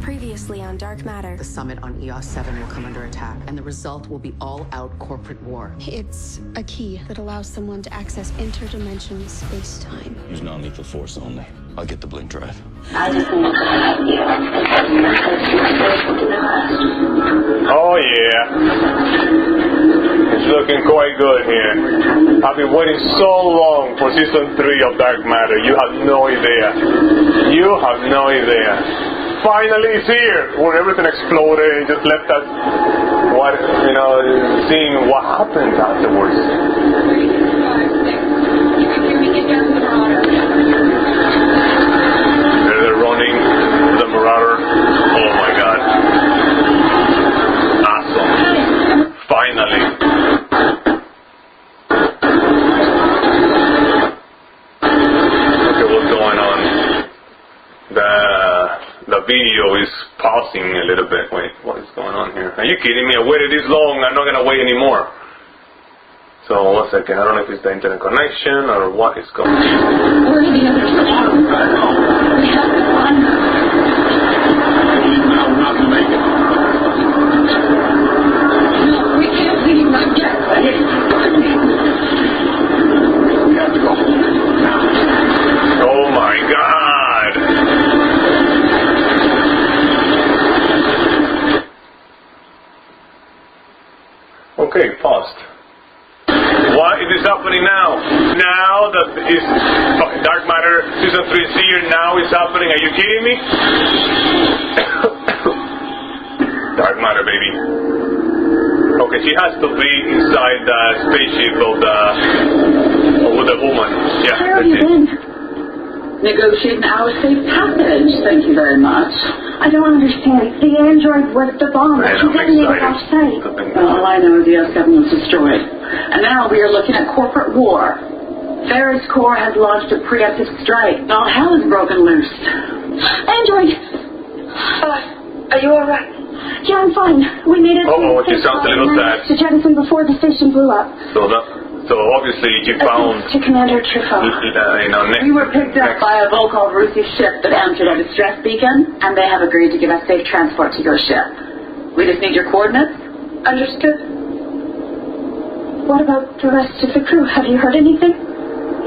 Previously on Dark Matter. The summit on EOS 7 will come under attack, and the result will be all-out corporate war. It's a key that allows someone to access interdimensional space-time. Use non-lethal force only. I'll get the blink drive. I just need to have you. Oh yeah. It's looking quite good here. I've been waiting so long for season 3 of Dark Matter. You have no idea. You have no idea. Finally it's here, where everything exploded and just left us seeing what happens afterwards. They're running the Marauder. Oh my god. Awesome. Finally. Look at what's going on. The video is pausing a little bit. Wait, what is going on here? Are you kidding me? I waited this long. I'm not going to wait anymore. So, 1 second. I don't know if it's the internet connection or what is going on. Where are the others? We have to run. Now we're not going to make it. No, we can't leave. Not yet. We have to go now. Oh my god! Okay, paused. What is happening now? Now that is Dark Matter Season 3 is here, now it's happening. Are you kidding me? Dark Matter, baby. Okay, she has to be inside the spaceship with the woman. Yeah, Where have that's you it. been? Negotiating our safe passage. Thank you very much. I don't understand. The android was the bomb. Man, She I'm detonated off site. excited. All I know is the S7 was destroyed. And now we are looking at corporate war. Ferris Corps has launched a preemptive strike. All hell is broken loose. Android! Are you alright? Yeah, I'm fine. We made it Uh-oh, she to sounds a little sad. to jettison before the station blew up. So obviously you found To Commander Truffaut. next. We were picked up by a Volkov Rusi ship that answered our distress beacon, and they have agreed to give us safe transport to your ship. We just need your coordinates. Understood? What about the rest of the crew? Have you heard anything?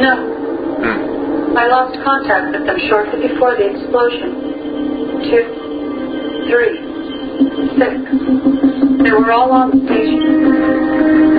No. I lost contact with them shortly before the explosion. 2, 3, 6. They were all on the station.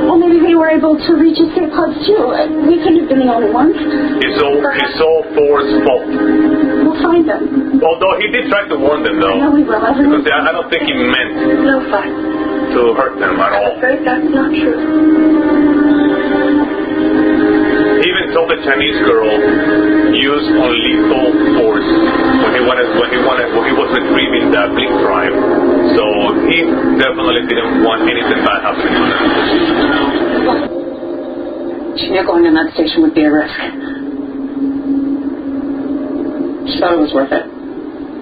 Well, maybe we were able to reach escape pods too. We couldn't have been the only ones. It's all Thor's fault. We'll find them. Although he did try to warn them though. I know we will. Everyone. Because I don't think he meant No fight. to hurt them at all. I'm afraid that's not true. He even told the Chinese girl use lethal force when he was retrieving the blink drive. So he definitely didn't want anything bad happening to them. She knew going in that station would be a risk. She thought it was worth it.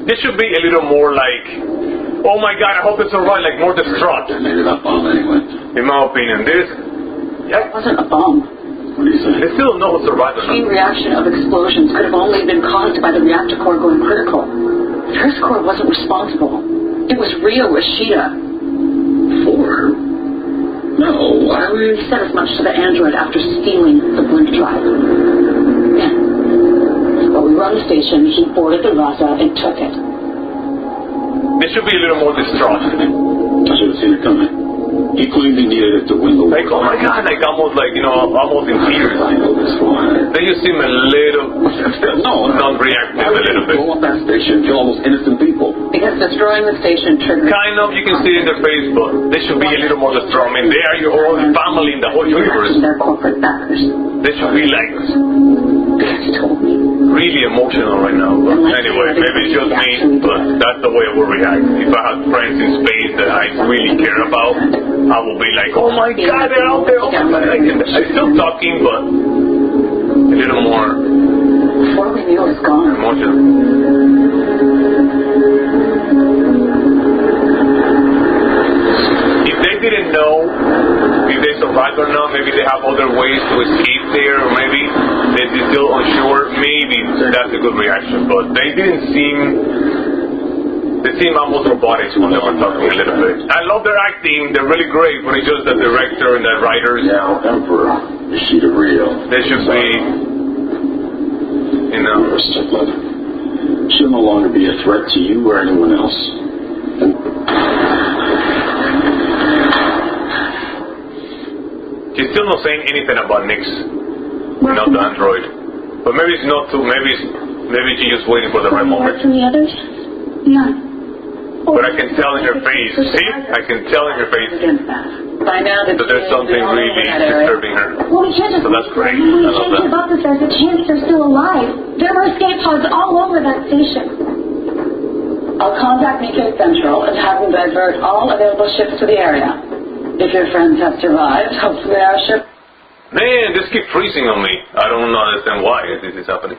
This should be a little more like, oh my god, I hope it's alright, like more distraught. Maybe that bomb anyway. In my opinion, It wasn't a bomb. What do you say? they still don't know what's alright or Chain not. reaction of explosions could have only been caused by the reactor core going critical. Ferris Corps wasn't responsible. It was Rio Ishida. For? No, why would He said as much to the android after stealing the blink drive. Yeah. While we were on the station, he boarded the Raza and took it. They should be a little more distraught. I should have seen it coming. He claimed he needed it to win the war. Like, oh my god, like almost in tears. I know this one. They just seem a little non-reactive a little bit. Blow up that station, kill almost innocent people. Because destroying the station triggered... Kind of, you can see in their face, but they should be a little more distraught. I mean, they are your whole family in the whole universe. Their corporate backers. They should be like He told me. really emotional right now. But anyway, maybe it's just me, but that's the way I would react. If I had friends in space that I really care about, I will be like, oh my god, they're out there. Oh my god. I'm still talking, but a little more Before we knew it was gone. emotional. If they didn't know if they survived or not, maybe they have other ways to escape there, or maybe they're still unsure. Maybe that's the good reaction, but they didn't seem. They seem almost robotic when they were talking a little bit. I love their acting; they're really great. But it's just the director and the writers. Now, Emperor, is she the real? They should be, you know. You're a stepmother. She'll no longer be a threat to you or anyone else. She's still not saying anything about Nix, not the android. But maybe it's not too. Maybe she's just waiting for the right moment. From the others? None. But I can tell in her face. See, I can tell in her face By now, that there's something really disturbing her. Well, we can't just... So that's great. We I love can't give that. up if there's a chance they're still alive. There were escape pods all over that station. I'll contact Nikkei Central and have them divert all available ships to the area. If your friends have survived, hopefully our ship... Man, this keeps freezing on me. I don't understand why this is happening.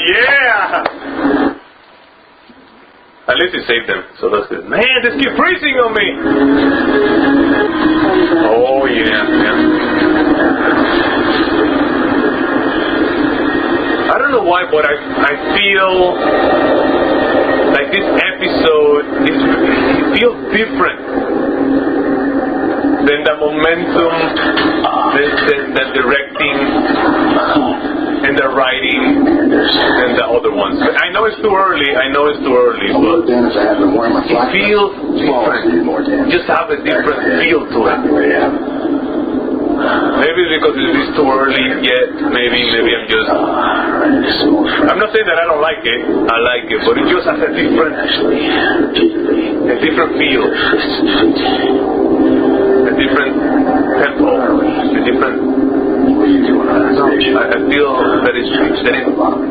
Yeah! At least it saved them, so that's good. Man, this keeps freezing on me! Oh, yeah. I don't know why, but I feel like this episode it feels different than the momentum, the directing, and the writing, and the other ones. I know it's too early, but it feels different. Just have a different feel to it. Maybe because it's too early yet. Maybe I'm just. I'm not saying that I don't like it. I like it, but it just has a different feel, a different tempo, a different. I feel that it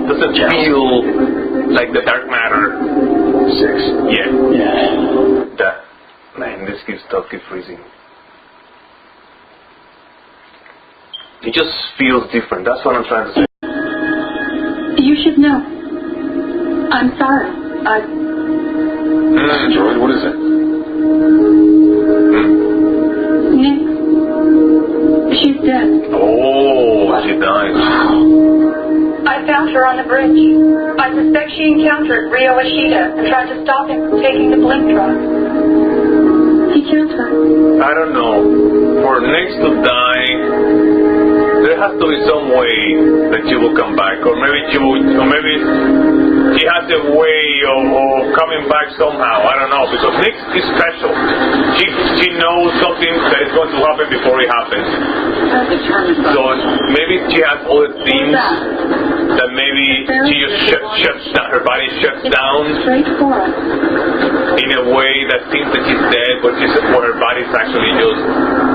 doesn't feel like the Dark Matter 6. Yeah. That man, this keeps freezing. It just feels different. That's what I'm trying to say. You should know. I'm sorry. Droid, what is it? Nick. She's dead. Oh, she died. I found her on the bridge. I suspect she encountered Rio Ishida and tried to stop him from taking the blink drug. He killed her. I don't know. For Nix to die, there has to be some way that she will come back, or maybe she has a way of coming back somehow. I don't know, because Nix is special. She knows something that is going to happen before it happens. So maybe she has other things that maybe she just shuts down. Her body shuts down in a way that seems that she's dead, but her body's actually just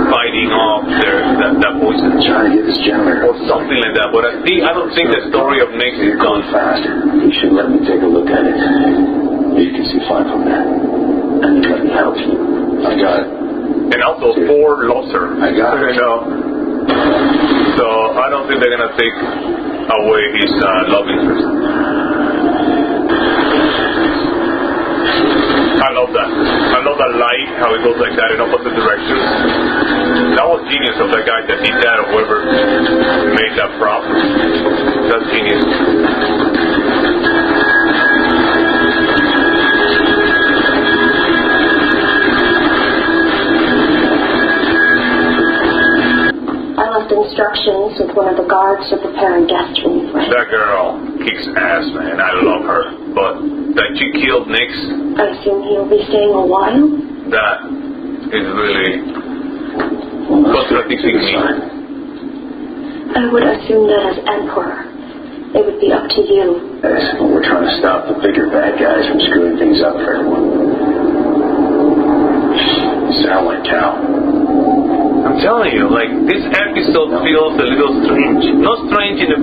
fighting off that poison. Trying to get this generator. Or something like that. But I don't think the story of Nix is done. Fast. You should let me take a look at it. You can see fine from there. And let me help you. I got it. And also for Losser. I got it. You know. So I don't think they're gonna take away his love interest. I love that. I love that light, how it goes like that in opposite directions. That was genius of that guy that did that, or whoever made that prop. That's genius. I left instructions with one of the guards to prepare a guest room for him. That girl kicks ass, man. I love her. But that she killed Nix. I assume he'll be staying a while? That is really contradicting me. I would assume that as Emperor, it would be up to you. Well, we're trying to stop the bigger bad guys from screwing things up for everyone. You sound like Cal. I'm telling you, like, this episode feels a little strange. Not strange in a...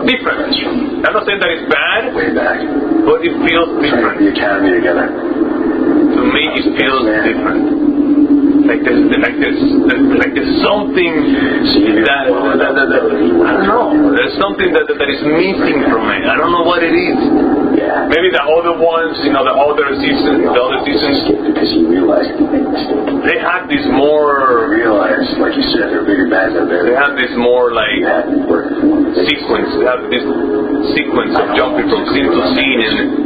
different. I'm not saying that it's bad. Way back. But it feels different. The academy together. To me, it feels different. Like there's something that I don't know. There's something that is missing from it. I don't know what it is. Yeah. maybe the other ones, the other seasons, Because he realized he made a mistake. they had this more, Realized, like you said, there are bigger bads out there. they had this more like You had been working for one. sequence. They have this sequence of jumping from scene to scene,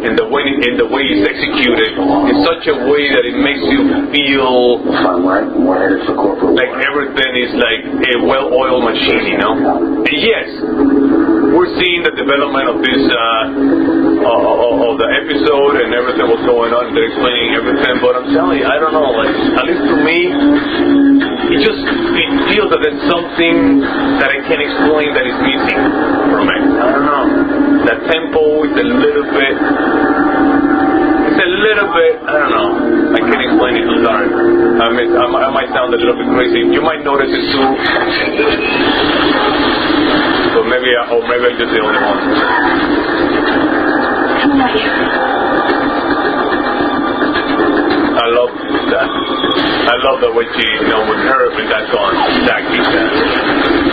and the way it's executed in such a way that it makes you feel If I'm right, we're headed for corporate like war. everything is like a well-oiled machine, And yes, we're seeing the development of this, of the episode and everything what's going on. They're explaining everything, but I'm telling you, I don't know. Like, at least to me, it feels that there's something that I can't explain that is missing from it. I don't know. The tempo is a little bit. I don't know. I can't explain it. I'm sorry. I might sound a little bit crazy. You might notice it too. But maybe I'm just the only one. I love that. I love the way she, with her, when that's on, that keeps that.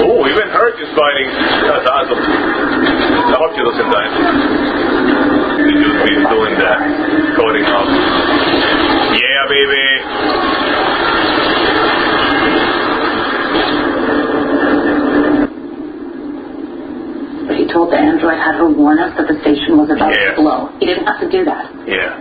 Oh, even her is fighting. That's awesome. I hope she doesn't die. She's doing that. Coding up. Yeah, baby. But he told the android had her warn us that the station was about to blow. He didn't have to do that. Yeah.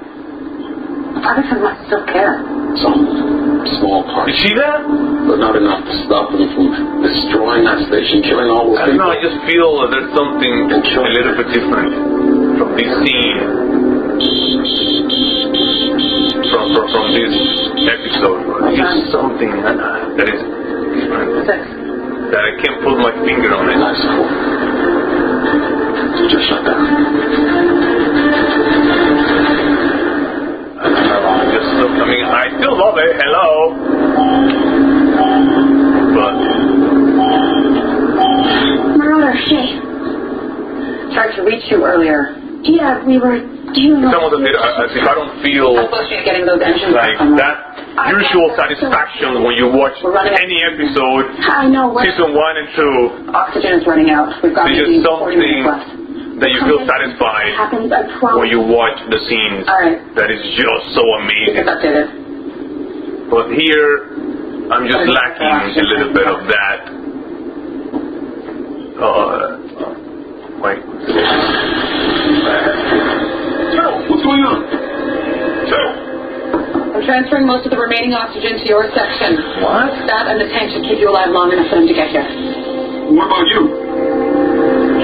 Part of him must still care. Some small part. You see that? But not enough to stop them from destroying that station, killing all those I don't people. know, I just feel that there's something a little bit different from this scene, from this episode. Just something that is different, that I can't put my finger on it. That's cool. Just shut down. I still love it, hello. But Marauder, Shay. Tried to reach you earlier. Yeah, we were doing some of the bit, as if I don't feel I'm supposed to be getting those engines like back on. that usual satisfaction when you watch any episode, I know. season 1 and 2. Oxygen is running out. We've got There's maybe just 40 minutes left. something that you feel satisfied Happens, I promise. when you watch the scenes. All right. That is just so amazing. It's updated. But here, I'm just lacking a little bit of that. Wait. What's going on? So, I'm transferring most of the remaining oxygen to your section. what? That and the tank should keep you alive long enough for them to get here. What about you?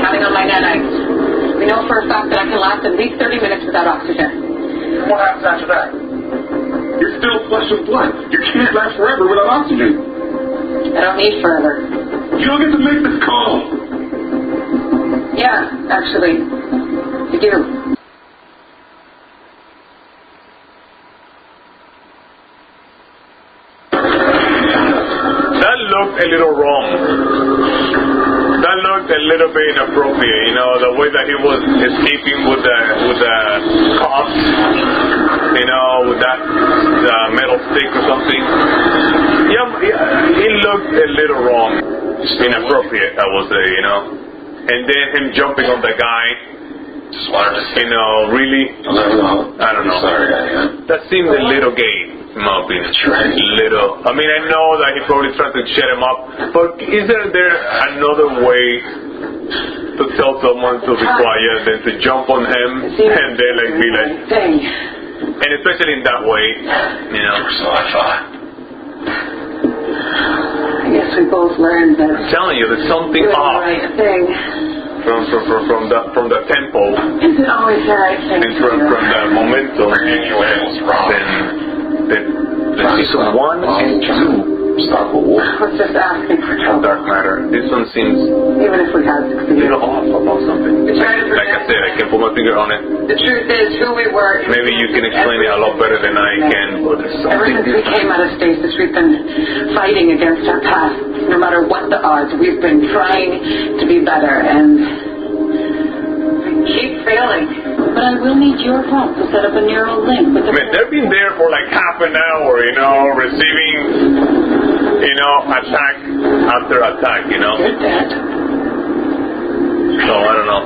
Counting on my nanites. We know for a fact that I can last at least 30 minutes without oxygen. What happens after that? You're still flesh and blood. You can't last forever without oxygen. I don't need forever. You don't get to make this call. Yeah, actually, you do. That looked a little wrong. That looked a little bit inappropriate, the way that he was escaping with the cops, with that metal stick or something. Yeah, it looked a little wrong. Inappropriate, I will say, And then him jumping on the guy. Just wanted to say, really? I don't know. Sorry, That seemed a little gay, in my opinion. Right. Little. I mean, I know that he probably tried to shut him up, but isn't there another way to tell someone to be quiet than to jump on him and then be like, and especially in that way, So I thought. I guess we both learned that I'm telling you, there's something doing the off right thing from the tempo isn't always the right thing. and from the momentum. Then the season 1 and 2. Stop a war. Let's just asking for trouble. Dark Matter. This one seems Even if we had a succeeded. little off about something. It's right over Like I there. said, I can't put my finger on it. The truth is, who we were. Maybe you can explain it a lot better than I can, but there's Ever something since we came different. out of stasis, we've been fighting against our past. No matter what the odds, we've been trying to be better, and we keep failing. But I will need your help to set up a neural link with the... I mean, they've been there for like half an hour, receiving, attack after attack, Good dad. So, I don't know.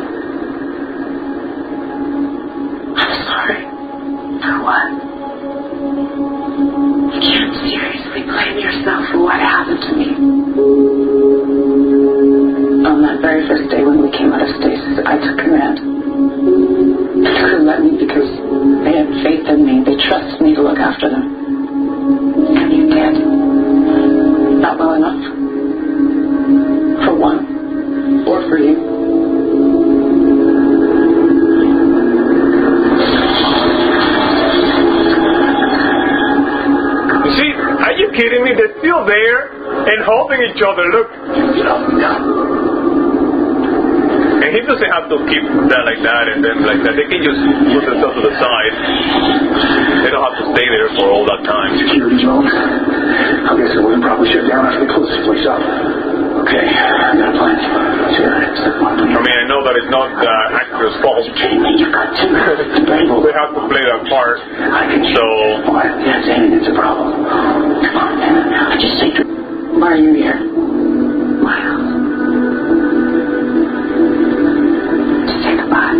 see, are you kidding me? They're still there and holding each other. Look. And he doesn't have to keep that like that and then like that. They can just put themselves to the side. They don't have to stay there for all that time. Security drones? I guess we probably shut down after they close this place up. Okay, I got a plan. Sure, I mean, I know that it's not the actor's fault. You got to. They have to play that part. So. Yes, it's a problem. Come on, man. I just say to. Why are you here? Miles. Say goodbye.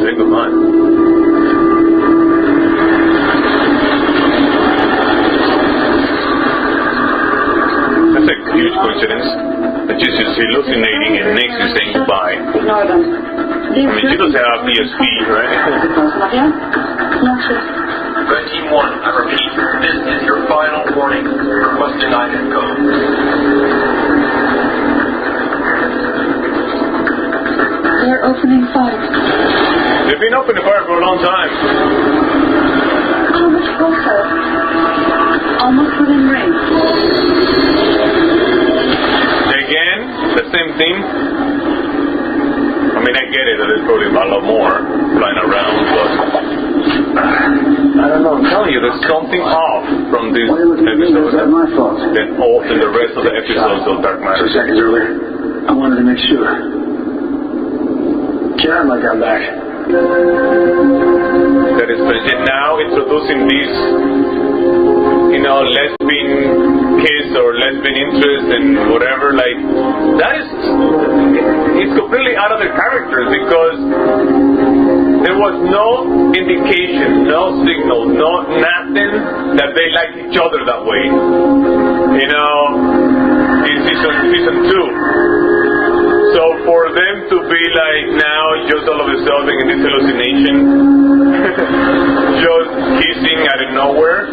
Say goodbye. That's a huge coincidence. That just is hallucinating and makes you saying goodbye. Ignore them. I mean, she doesn't have ESP, right? Red Team 1, I repeat, this is your final warning. Requesting item code. They're opening fire. They've been opening fire for a long time. How much closer? Almost within range. Again, the same thing. I mean, I get it that there's probably a lot more flying around, but I don't know. I'm telling you, there's something off from this episode That's my fault. than all in the rest of the episodes of Dark Matter. 2 seconds earlier, I wanted to make sure. Karen, like I'm back. That is and now introducing these, lesbian kiss or lesbian interest and whatever, like, that is, it's completely out of their characters because there was no indication, no signal, nothing that they like each other that way. In season 2. So for them to be like now, just all of a sudden in this hallucination, just kissing out of nowhere,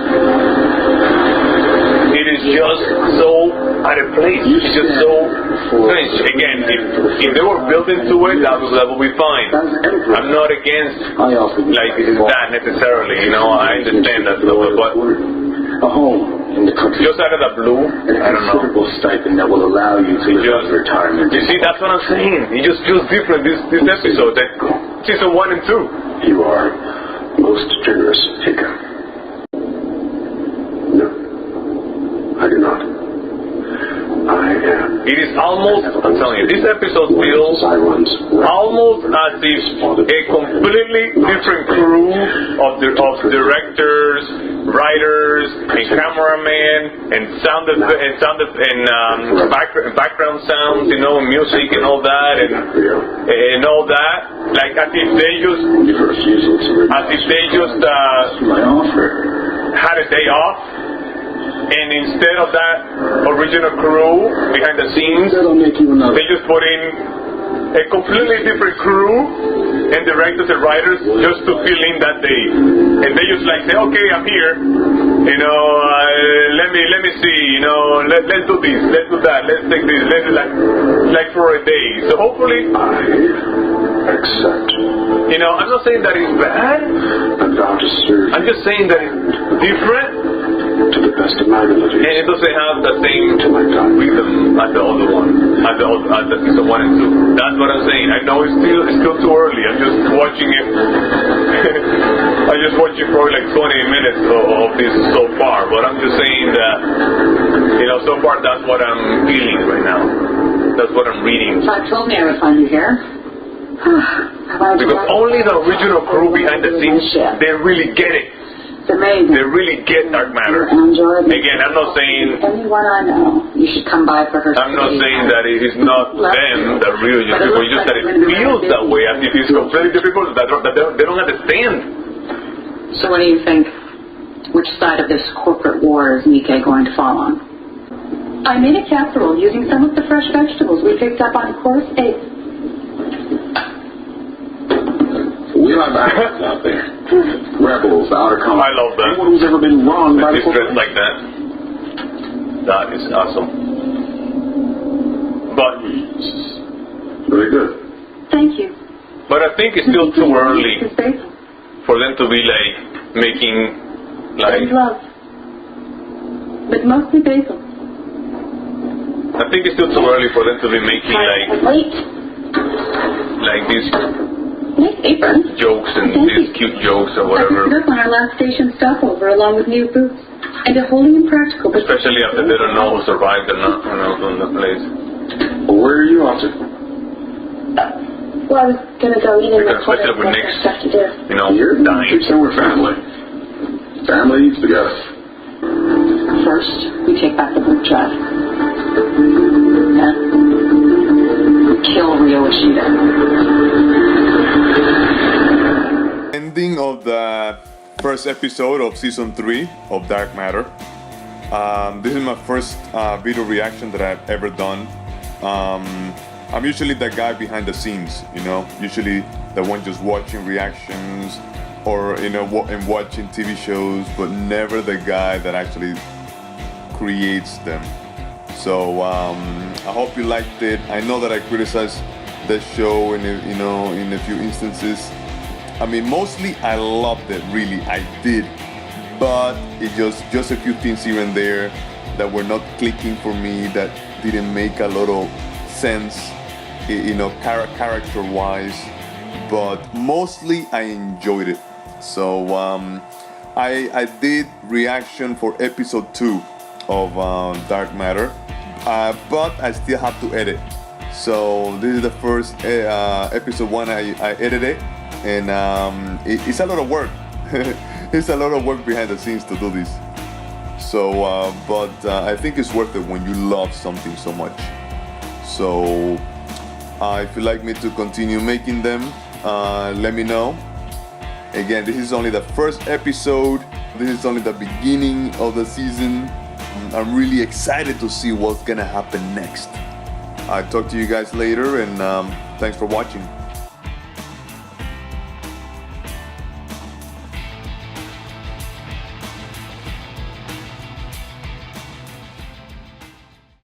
it is just so out of place. It's just so strange. Again, if they were built into it, that would be fine. I'm not against like that necessarily. I understand that, but a home in the country. Just out of the blue, and a I don't know. considerable stipend that will allow you to live out retirement. You see, that's what I'm saying. It just feels different this episode. That season 1 and 2. You are most generous, Hika. No, I do not. I am. It is almost, I'm telling you, this episode feels almost as if a completely different crew of directors, writers, and cameramen, and background sounds, music and all that, and all that, like as if they just had a day off. And instead of that original crew behind the scenes, they just put in a completely different crew and directors and writers just to fill in that day. And they just like say, okay, I'm here. Let me see. Let's do this. Let's do that. Let's take this. Let's like for a day. So hopefully, I accept. I'm not saying that it's bad. I'm just saying that it's different. To the best of my ability. And it doesn't have the same rhythm as the other one, as the season 1 and 2. That's what I'm saying. I know it's still too early. I'm just watching it. I'm just watching probably like 20 minutes of this so far. But I'm just saying that, so far that's what I'm feeling right now. That's what I'm reading. I told me I would find you here. Because only the original crew behind the scenes, they really get it. It's amazing. They really get Dark Matter. Again, I'm not saying... Anyone I know, you should come by for her. I'm not saying that it is not them, the real people. It's just that it feels that way, as if it's completely difficult, that they don't understand. So what do you think? Which side of this corporate war is Nikkei going to fall on? I made a casserole using some of the fresh vegetables we picked up on course 8. We have actors out there. Rebels, outer coming. I love that. Anyone who's ever been wronged by the dressed like that. That is awesome. But very good. Thank you. But I think it's still too early for them to be like making like but mostly basil. I think it's still too early for them to be making Wait. like these Nice apron. jokes and these cute jokes or I picked it whatever. up on our last station stopover along with new boots. And a wholly impractical, but Especially after they don't know who survived or not when I was on the place. Well, where are you off to? Well, I was gonna go eat in We the can switch it up with there's Nick's, stuff to do. you know, You're dying. keep saying we're family. Family needs to go. first we take back the boot drive. Then we kill Rio Ishida. Ending of the first episode of season 3 of Dark Matter. This is my first video reaction that I've ever done. I'm usually the guy behind the scenes, you know, usually the one just watching reactions or, you know, and watching TV shows, but never the guy that actually creates them. So I hope you liked it. I know that I criticized the show in a few instances. I mean, mostly I loved it, really, I did. But it just a few things here and there that were not clicking for me, that didn't make a lot of sense, you know, character-wise. But mostly I enjoyed it. So I did reaction for episode 2 of Dark Matter, but I still have to edit. So this is the first episode 1 I edited. And it's a lot of work. It's a lot of work behind the scenes to do this. So, but I think it's worth it when you love something so much. So, if you'd like me to continue making them, let me know. Again, this is only the first episode. This is only the beginning of the season. I'm really excited to see what's gonna happen next. I'll talk to you guys later, and thanks for watching.